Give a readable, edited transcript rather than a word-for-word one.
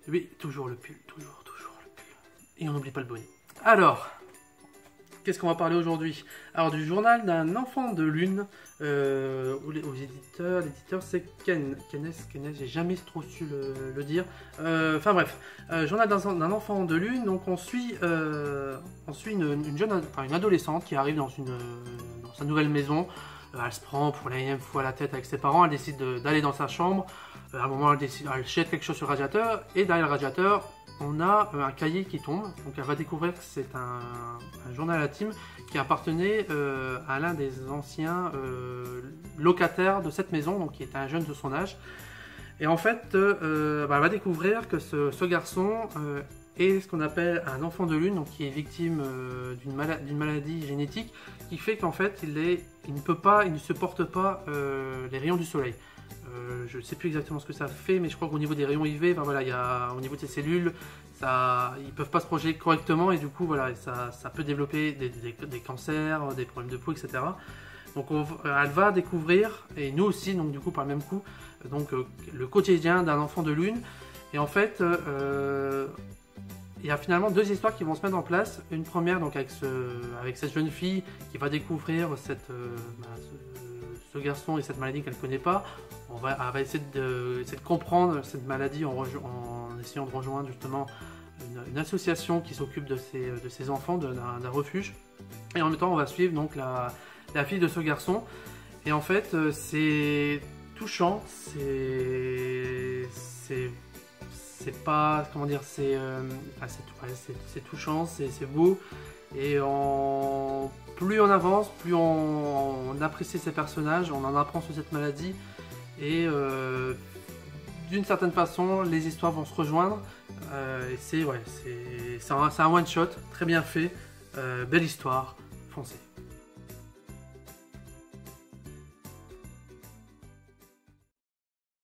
Oui, toujours le pull, toujours le pull. Et on n'oublie pas le bonnet. Alors, qu'est-ce qu'on va parler aujourd'hui? Alors, du journal d'un enfant de lune, aux éditeurs, l'éditeur c'est Kennes, j'ai jamais trop su le dire. Enfin bref, journal d'un enfant de lune, donc on suit une adolescente qui arrive dans sa nouvelle maison. Elle se prend pour la énième fois la tête avec ses parents, elle décide d'aller dans sa chambre. À un moment, elle jette quelque chose sur le radiateur, et derrière le radiateur, on a un cahier qui tombe. Donc elle va découvrir que c'est un journal intime qui appartenait à l'un des anciens locataires de cette maison, donc qui était un jeune de son âge. Et en fait, elle va découvrir que ce garçon est ce qu'on appelle un enfant de lune, donc qui est victime d'une maladie génétique qui fait qu'en fait il ne supporte pas les rayons du soleil. Je ne sais plus exactement ce que ça fait, mais je crois qu'au niveau des rayons UV, voilà, au niveau de ces cellules, ils ne peuvent pas se projeter correctement, et du coup voilà, ça peut développer des cancers, des problèmes de peau, etc. Donc elle va découvrir, et nous aussi, donc du coup par le même coup, le quotidien d'un enfant de lune. Et en fait, il y a finalement deux histoires qui vont se mettre en place. Une première donc avec cette jeune fille qui va découvrir ce garçon et cette maladie qu'elle ne connaît pas. Elle va essayer de comprendre cette maladie en essayant de rejoindre justement une association qui s'occupe de ces enfants, d'un refuge. Et en même temps, on va suivre donc la fille de ce garçon. Et en fait, c'est touchant, c'est pas, comment dire, c'est touchant, c'est beau. Et plus on avance, plus on apprécie ces personnages, on en apprend sur cette maladie. Et d'une certaine façon, les histoires vont se rejoindre. Et c'est un one shot, très bien fait, belle histoire, foncez.